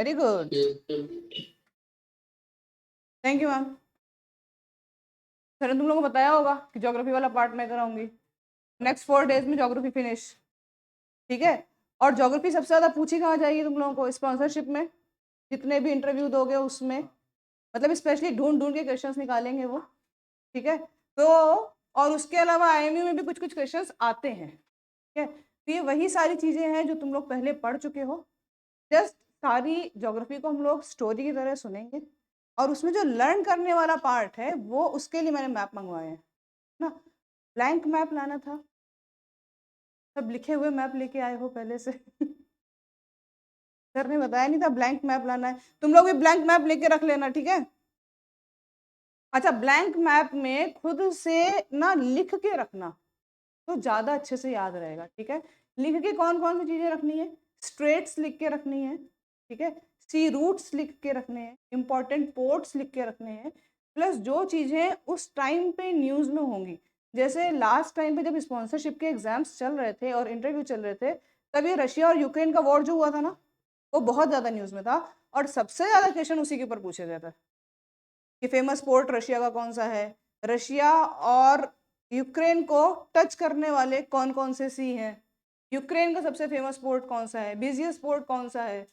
Very good, thank you ma'am. Sir ने तुम लोगों को बताया होगा कि ज्योग्राफी वाला पार्ट मैं कराऊंगी, नेक्स्ट 4 डेज में ज्योग्राफी फिनिश, ठीक है। और ज्योग्राफी सबसे ज़्यादा पूछी कहाँ जाएगी तुम लोगों को? स्पॉन्सरशिप में, जितने भी इंटरव्यू दोगे उसमें, मतलब स्पेशली ढूंढ ढूंढ के क्वेश्चंस निकालेंगे वो, ठीक है। तो और उसके अलावा IMU में भी कुछ कुछ क्वेश्चंस आते हैं, ठीक है। तो ये वही सारी चीज़ें हैं जो तुम लोग पहले पढ़ चुके हो, जस्ट सारी ज्योग्राफी को हम लोग स्टोरी की तरह सुनेंगे, और उसमें जो लर्न करने वाला पार्ट है वो उसके लिए मैंने मैप मंगवाए हैं ना। ब्लैंक मैप लाना था, सब लिखे हुए मैप लेके आए हो पहले से सर ने बताया नहीं था ब्लैंक मैप लाना है, तुम लोग भी ब्लैंक मैप लेके रख लेना, ठीक है। अच्छा, ब्लैंक मैप में खुद से ना लिख के रखना तो ज़्यादा अच्छे से याद रहेगा, ठीक है। लिख के कौन कौन सी चीज़ें रखनी है? स्ट्रेट्स लिख के रखनी है, ठीक है। सी रूट्स लिख के रखने हैं, इंपॉर्टेंट पोर्ट्स लिख के रखने हैं, प्लस जो चीज़ें उस टाइम पे न्यूज़ में होंगी। जैसे लास्ट टाइम पे जब स्पॉन्सरशिप के एग्जाम्स चल रहे थे और इंटरव्यू चल रहे थे, तब ये रशिया और यूक्रेन का वॉर जो हुआ था ना, वो बहुत ज़्यादा न्यूज़ में था, और सबसे ज़्यादा क्वेश्चन उसी के ऊपर पूछे गए थे कि फेमस पोर्ट रशिया का कौन सा है, रशिया और यूक्रेन को टच करने वाले कौन कौन से सी हैं, यूक्रेन का सबसे फेमस पोर्ट कौन सा है, बिजिएस्ट पोर्ट कौन सा है,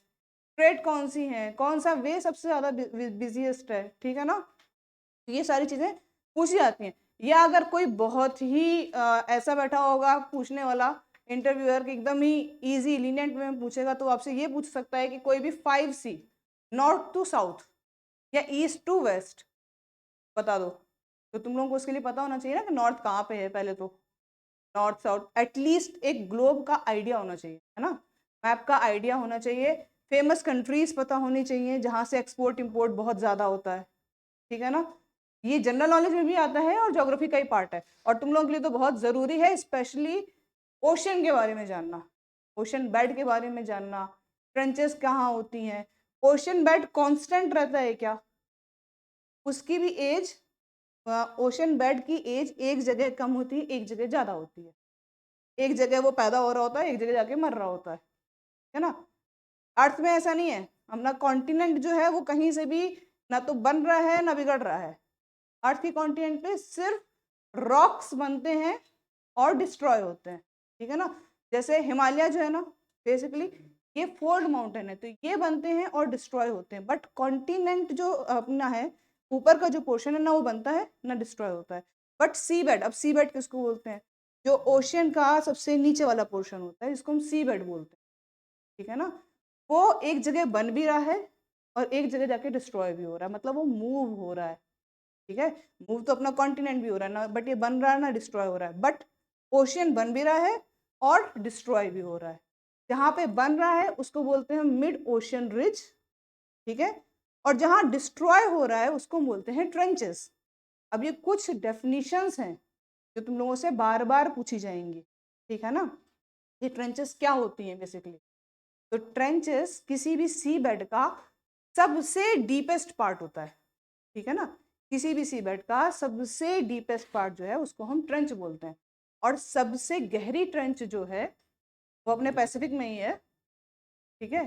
स्ट्रेट कौन सी है, कौन सा वे सबसे ज़्यादा बिजिएस्ट है, ठीक है ना। ये सारी चीज़ें पूछी जाती हैं। या अगर कोई बहुत ही ऐसा बैठा होगा पूछने वाला इंटरव्यूअर कि एकदम ही इजी लीनियंट में पूछेगा, तो आपसे ये पूछ सकता है कि कोई भी 5C नॉर्थ टू साउथ या ईस्ट टू वेस्ट बता दो। तो तुम लोगों को उसके लिए पता होना चाहिए ना कि नॉर्थ कहाँ पे है, पहले तो नॉर्थ साउथ एटलीस्ट एक ग्लोब का आइडिया होना चाहिए, है ना, मैप का आइडिया होना चाहिए, फेमस कंट्रीज पता होनी चाहिए जहाँ से एक्सपोर्ट इम्पोर्ट बहुत ज़्यादा होता है, ठीक है ना। ये जनरल नॉलेज में भी आता है और ज्योग्राफी का ही पार्ट है, और तुम लोगों के लिए तो बहुत ज़रूरी है, स्पेशली ओशन के बारे में जानना, ओशन बेड के बारे में जानना, ट्रेंचेस कहाँ होती हैं, ओशन बेड कांस्टेंट रहता है क्या, उसकी भी एज, ओशन बेड की एज एक जगह कम होती है, एक जगह ज़्यादा होती है, एक जगह वो पैदा हो रहा होता है, एक जगह जाके मर रहा होता है ना। अर्थ में ऐसा नहीं है, अपना कॉन्टिनेंट जो है वो कहीं से भी ना तो बन रहा है ना बिगड़ रहा है, अर्थ के कॉन्टिनेंट पे सिर्फ रॉक्स बनते हैं और डिस्ट्रॉय होते हैं, ठीक है ना। जैसे हिमालय जो है ना, बेसिकली ये फोल्ड माउंटेन है, तो ये बनते हैं और डिस्ट्रॉय होते हैं, बट कॉन्टिनेंट जो अपना है, ऊपर का जो पोर्शन है ना, वो बनता है ना डिस्ट्रॉय होता है। बट सी बेड, अब सी बेड किसको बोलते हैं? जो ओशियन का सबसे नीचे वाला पोर्शन होता है, जिसको हम सी बेड बोलते हैं, ठीक है ना। वो एक जगह बन भी रहा है और एक जगह जाके डिस्ट्रॉय भी हो रहा है, मतलब वो मूव हो रहा है, ठीक है। मूव तो अपना कॉन्टिनेंट भी हो रहा है ना, बट ये बन रहा है ना डिस्ट्रॉय हो रहा है, बट ओशियन बन भी रहा है और डिस्ट्रॉय भी हो रहा है। जहाँ पे बन रहा है उसको बोलते हैं मिड ओशियन रिज, ठीक है, और जहाँ डिस्ट्रॉय हो रहा है उसको बोलते हैं ट्रेंचेस। अब ये कुछ डेफिनेशंस हैं जो तुम लोगों से बार बार पूछी जाएंगी, ठीक है ना। ये ट्रेंचेस क्या होती हैं बेसिकली? तो ट्रेंचेस किसी भी सी बेड का सबसे डीपेस्ट पार्ट होता है, ठीक है ना। किसी भी सी बेड का सबसे डीपेस्ट पार्ट जो है उसको हम ट्रेंच बोलते हैं, और सबसे गहरी ट्रेंच जो है वो अपने पैसिफिक में ही है, ठीक है।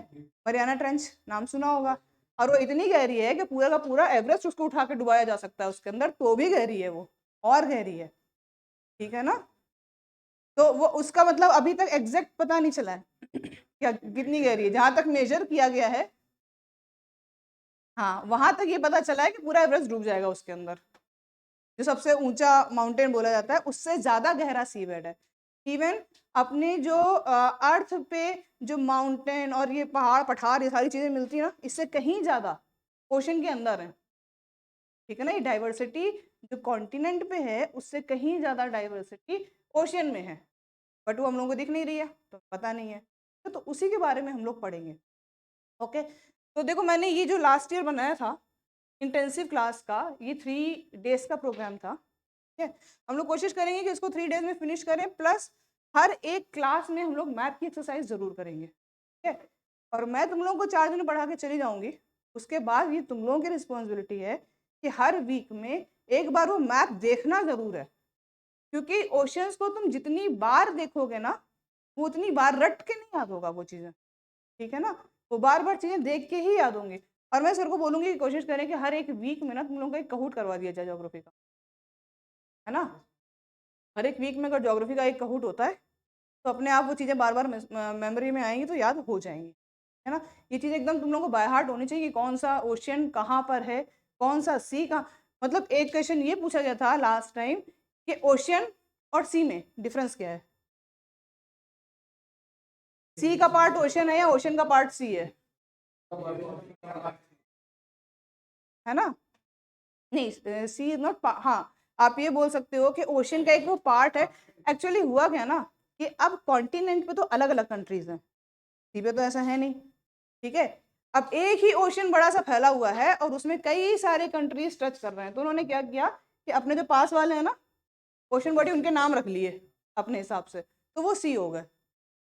मरियाना ट्रेंच नाम सुना होगा, और वो इतनी गहरी है कि पूरा का पूरा एवरेस्ट उसको उठा के डुबाया जा सकता है उसके अंदर, तो भी गहरी है वो, और गहरी है, ठीक है ना। तो वो उसका मतलब अभी तक एग्जैक्ट पता नहीं चला है क्या कितनी गहरी है, जहां तक मेजर किया गया है, हाँ वहां तक ये पता चला है कि पूरा एवरेस्ट डूब जाएगा उसके अंदर, जो सबसे ऊंचा माउंटेन बोला जाता है, उससे ज्यादा गहरा सी बेड है। इवन अपने जो अर्थ पे जो माउंटेन और ये पहाड़ पठार ये सारी चीजें मिलती है ना, इससे कहीं ज्यादा ओशन के अंदर है, ठीक है ना। ये डाइवर्सिटी जो कॉन्टिनेंट पे है उससे कहीं ज्यादा डाइवर्सिटी ओशन में है, बट वो हम लोगों को दिख नहीं रही है तो पता नहीं है, तो उसी के बारे में हम लोग पढ़ेंगे, ओके। तो देखो मैंने ये जो लास्ट ईयर बनाया था इंटेंसिव क्लास का, ये 3 डेज का प्रोग्राम था, ठीक है। हम लोग कोशिश करेंगे कि इसको 3 डेज में फिनिश करें, प्लस हर एक क्लास में हम लोग मैथ की एक्सरसाइज जरूर करेंगे, ठीक है। और मैं तुम लोगों को 4 दिन पढ़ा के चली जाऊंगी, उसके बाद ये तुम लोगों की रिस्पॉन्सिबिलिटी है कि हर वीक में एक बार वो मैप देखना जरूर है, क्योंकि ओशियंस को तुम जितनी बार देखोगे ना, वो उतनी बार रट के नहीं याद होगा वो चीज़ें, ठीक है ना। वो बार बार चीजें देख के ही याद होंगी। और मैं सर को बोलूंगी कि कोशिश करें कि हर एक वीक में ना तुम लोगों का एक कहूट करवा दिया जाए ज्योग्राफी का, है ना। हर एक वीक में अगर ज्योग्राफी का एक कहूट होता है तो अपने आप वो चीज़ें बार बार मेमोरी में आएंगी, तो याद हो जाएंगी, है ना। ये चीज़ एकदम तुम लोगों को बाय हार्ट होनी चाहिए कि कौन सा ओशियन कहाँ पर है, कौन सा सी कहाँ। मतलब एक क्वेश्चन ये पूछा गया था लास्ट टाइम कि ओशियन और सी में डिफरेंस क्या है। सी का पार्ट ओशियन है या ओशियन का पार्ट सी है ना। नहीं, सी इज नॉट, हाँ आप ये बोल सकते हो कि ओशियन का एक वो पार्ट है। एक्चुअली हुआ क्या ना कि अब कॉन्टिनेंट पे तो अलग अलग कंट्रीज हैं, सी पे तो ऐसा है नहीं, ठीक है। अब एक ही ओशियन बड़ा सा फैला हुआ है और उसमें कई सारे कंट्रीज टच कर रहे हैं, तो उन्होंने क्या किया कि अपने जो पास वाले हैं ना ओशियन बॉडी, उनके नाम रख लिए अपने हिसाब से, तो वो सी हो गए,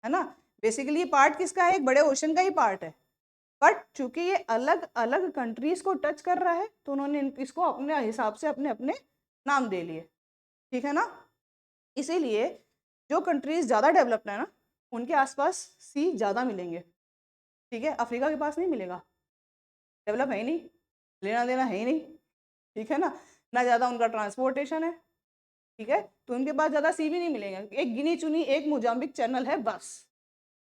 है ना। बेसिकली ये पार्ट किसका है, एक बड़े ओशियन का ही पार्ट है, बट चूंकि ये अलग अलग कंट्रीज को टच कर रहा है तो उन्होंने इसको अपने हिसाब से अपने अपने नाम दे लिए, ठीक है ना। इसीलिए जो कंट्रीज ज़्यादा डेवलप्ड है ना उनके आसपास सी ज़्यादा मिलेंगे, ठीक है। अफ्रीका के पास नहीं मिलेगा, डेवलप है ही नहीं, लेना देना है ही नहीं, ठीक है ना ज़्यादा उनका ट्रांसपोर्टेशन है, ठीक है। तो उनके पास ज़्यादा सी भी नहीं मिलेगा, एक गिनी चुनी एक मोजाम्बिक चैनल है बस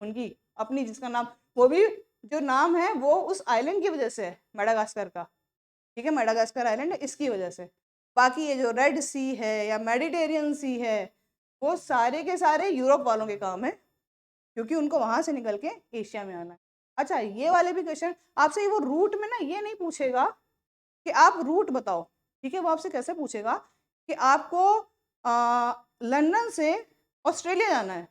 उनकी अपनी, जिसका नाम, वो भी जो नाम है वो उस आइलैंड की वजह से है, मेडागास्कर का, ठीक है। मेडागास्कर आइलैंड इसकी वजह से। बाकी ये जो रेड सी है या मेडिटेरियन सी है वो सारे के सारे यूरोप वालों के काम है, क्योंकि उनको वहां से निकल के एशिया में आना है। अच्छा ये वाले भी क्वेश्चन आपसे, वो रूट में ना ये नहीं पूछेगा कि आप रूट बताओ, ठीक है। वो आपसे कैसे पूछेगा कि आपको लंदन से ऑस्ट्रेलिया जाना है,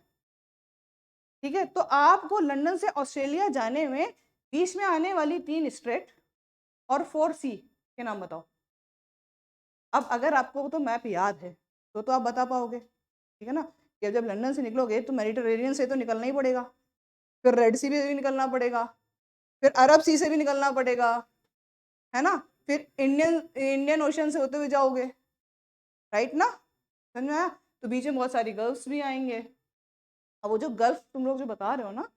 ठीक है। तो आपको लंदन से ऑस्ट्रेलिया जाने में बीच में आने वाली 3 स्ट्रेट और 4 सी के नाम बताओ। अब अगर आपको तो मैप याद है तो आप बता पाओगे, ठीक है ना। कि जब लंदन से निकलोगे तो मेडिटेरेनियन से तो निकलना ही पड़ेगा, फिर रेड सी भी निकलना पड़ेगा, फिर अरब सी से भी निकलना पड़ेगा, है ना। फिर इंडियन इंडियन ओशन से होते हुए जाओगे, राइट ना, समझ में आया। तो बीच में बहुत सारी गल्फ्स भी आएंगे। अब वो जो गल्फ तुम लोग जो बता रहे हो ना,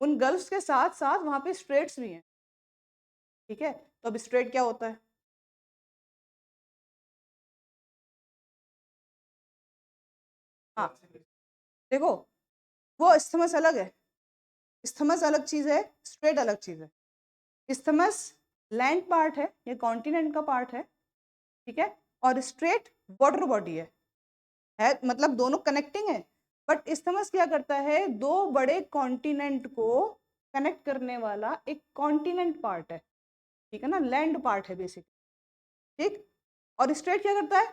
उन गल्फ्स के साथ साथ वहां पे स्ट्रेट्स भी हैं, ठीक है। तो अब स्ट्रेट क्या होता है, हाँ देखो, वो इस्थमस अलग है, इस्थमस अलग चीज है, स्ट्रेट अलग चीज है। इस्थमस लैंड पार्ट है, कॉन्टिनेंट का पार्ट है, ठीक है। और स्ट्रेट वाटर बॉडी है मतलब दोनों कनेक्टिंग है। बट इस्थमस क्या करता है, दो बड़े कॉन्टिनेंट को कनेक्ट करने वाला एक कॉन्टिनेंट पार्ट है, ठीक है ना, लैंड पार्ट है बेसिक, ठीक। और स्ट्रेट क्या करता है,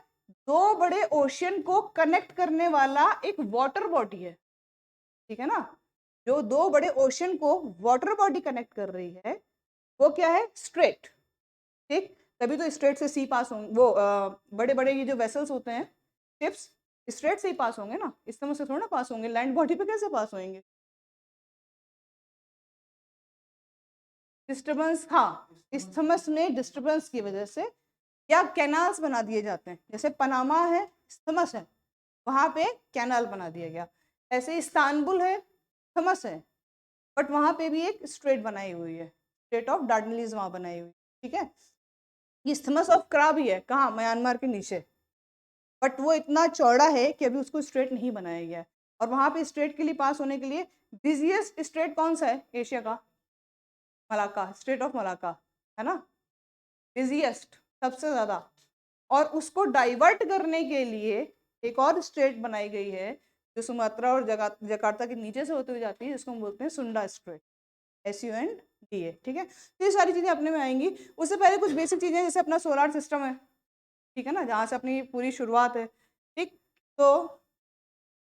दो बड़े ओशियन को कनेक्ट करने वाला एक वाटर बॉडी है, ठीक है ना। जो दो बड़े ओशियन को वाटर बॉडी कनेक्ट कर रही है वो क्या है, स्ट्रेट, ठीक। तभी तो स्ट्रेट से सी पास होंगे, वो बड़े बड़े ये जो वेसल्स होते हैं शिप्स, स्ट्रेट से ही पास होंगे ना, इस तरह से थोड़ा ना पास होंगे, लैंड बॉडी पे कैसे पास होंगे। डिस्टर्बेंस, हाँ इस्थमस में डिस्टर्बेंस की वजह से या कैनाल्स बना दिए जाते हैं, जैसे पनामा है इस्थमस है, वहां पे कैनाल बना दिया गया। ऐसे इस्तांबुल है इस्थमस है, बट वहां पे भी एक स्ट्रेट बनाई हुई है, स्ट्रेट ऑफ डार्डनलीज वहां बनाई हुई, ठीक है। इस्थमस ऑफ क्रा भी है, कहाँ, म्यांमार के नीचे, बट वो इतना चौड़ा है कि अभी उसको स्ट्रेट नहीं बनाया गया है। और वहां पे स्ट्रेट के लिए पास होने के लिए बिजिएस्ट स्ट्रेट कौन सा है एशिया का, मलाका, स्ट्रेट ऑफ मलाका, है ना, बिजिएस्ट सबसे ज्यादा। और उसको डाइवर्ट करने के लिए एक और स्ट्रेट बनाई गई है जो सुमात्रा और जकार्ता के नीचे से होते हुए जाती है, जिसको हम बोलते हैं सुंडा स्ट्रेट, SUNDA, ठीक है। तो ये सारी चीजें अपने में आएंगी। उससे पहले कुछ बेसिक चीजें, जैसे अपना सोलर सिस्टम है, ठीक है ना, जहाँ से अपनी पूरी शुरुआत है, ठीक। तो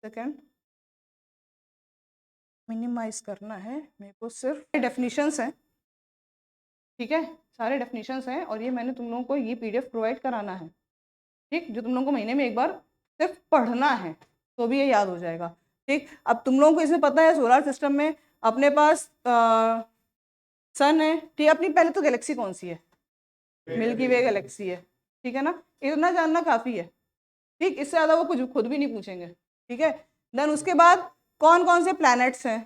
सेकेंड मिनिमाइज करना है मेरे को, सिर्फ डेफिनेशंस हैं, ठीक है, सारे डेफिनेशंस हैं। और ये मैंने तुम लोगों को ये PDF प्रोवाइड कराना है, ठीक, जो तुम लोगों को महीने में एक बार सिर्फ पढ़ना है तो भी ये याद हो जाएगा, ठीक। अब तुम लोगों को इसमें पता है सोलर सिस्टम में अपने पास सन है, ठीक। अपनी पहले तो गैलेक्सी कौन सी है, मिल्की वे गैलेक्सी है, ठीक है ना, इतना जानना काफ़ी है, ठीक। इससे ज़्यादा वो कुछ खुद भी नहीं पूछेंगे, ठीक है। देन उसके बाद कौन कौन से प्लैनेट्स हैं,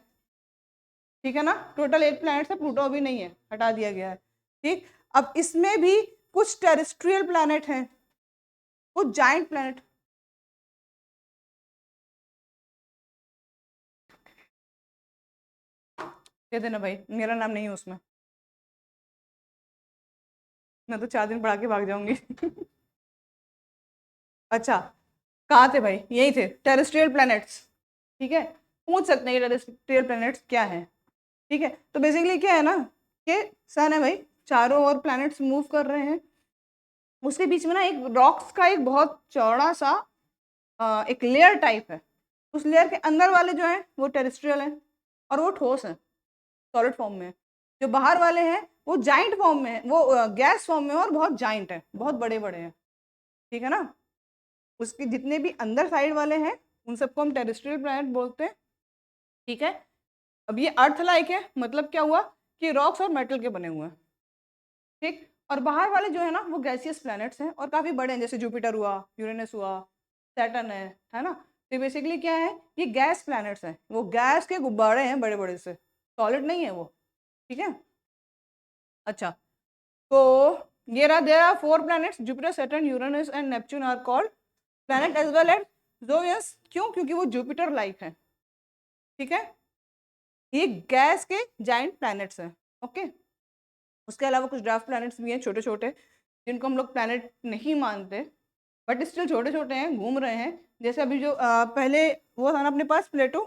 ठीक है ना, टोटल 8 प्लैनेट्स है, प्लूटो अभी नहीं है, हटा दिया गया है। ठीक, अब इसमें भी कुछ टेरेस्ट्रियल प्लैनेट हैं, कुछ जाइंट प्लैनेट। दे देना भाई, मेरा नाम नहीं है उसमें, मैं तो 4 दिन पढ़ा के भाग जाऊंगी। अच्छा, कहाँ थे भाई, यही थे टेरेस्ट्रियल प्लैनेट्स। ठीक है, पूछ सकते हैं टेरेस्ट्रियल प्लैनेट्स क्या है। ठीक है, तो बेसिकली क्या है ना कि सन है भाई, चारों ओर प्लैनेट्स मूव कर रहे हैं, उसके बीच में ना एक रॉक्स का एक बहुत चौड़ा सा एक लेयर टाइप है, उस लेयर के अंदर वाले जो हैं वो टेरेस्ट्रियल हैं और वो ठोस हैं, सॉलिड फॉर्म में है। जो बाहर वाले हैं वो जाइंट फॉर्म में है, वो गैस फॉर्म में है और बहुत जाइंट है, बहुत बड़े बड़े हैं। ठीक है ना, उसके जितने भी अंदर साइड वाले हैं उन सबको हम टेरेस्ट्रियल प्लैनेट बोलते हैं। ठीक है, अब ये अर्थ लाइक है, मतलब क्या हुआ कि रॉक्स और मेटल के बने हुए हैं। ठीक, और बाहर वाले जो है ना वो गैसियस प्लैनेट्स हैं और काफ़ी बड़े हैं, जैसे जुपिटर हुआ, यूरेनस हुआ, सैटर्न है ना। तो बेसिकली क्या है, ये गैस प्लैनेट्स हैं, वो गैस के गुब्बारे हैं बड़े बड़े से, सॉलिड नहीं है वो। ठीक है, अच्छा, तो ये रहा, there are 4 planets, Jupiter, Saturn, Uranus and Neptune are called planet as well as Jovian. क्यों, क्योंकि वो जुपिटर लाइक है। ठीक है, ये गैस के जाइंट प्लैनेट्स हैं। ओके, उसके अलावा कुछ ड्राफ्ट प्लैनेट्स भी हैं छोटे छोटे, जिनको हम लोग प्लैनेट नहीं मानते, बट स्टिल छोटे छोटे हैं, घूम रहे हैं। जैसे अभी जो पहले वो था ना अपने पास प्लेटो,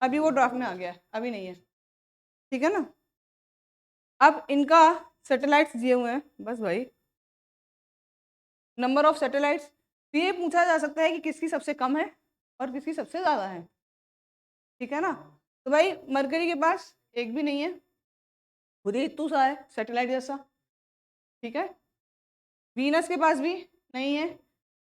अभी वो ड्राफ्ट में आ गया है, अभी नहीं है। ठीक है ना, अब इनका सैटेलाइट्स दिए हुए हैं, बस भाई नंबर ऑफ सैटेलाइट्स। तो ये पूछा जा सकता है कि किसकी सबसे कम है और किसकी सबसे ज़्यादा है। ठीक है ना, तो भाई मरकरी के पास एक भी नहीं है, खुद ही इतू सा है सैटेलाइट जैसा। ठीक है, वीनस के पास भी नहीं है,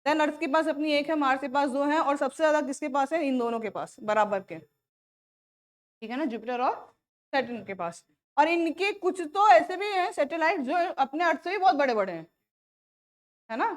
देन अर्थ के पास अपनी एक है, मार्स के पास 2 है, और सबसे ज़्यादा किसके पास है, इन दोनों के पास बराबर के। ठीक है ना, जुपिटर और सैटर्न के पास। और इनके कुछ तो ऐसे भी हैं सैटेलाइट जो अपने अर्थ से भी बहुत बड़े बड़े हैं, है ना।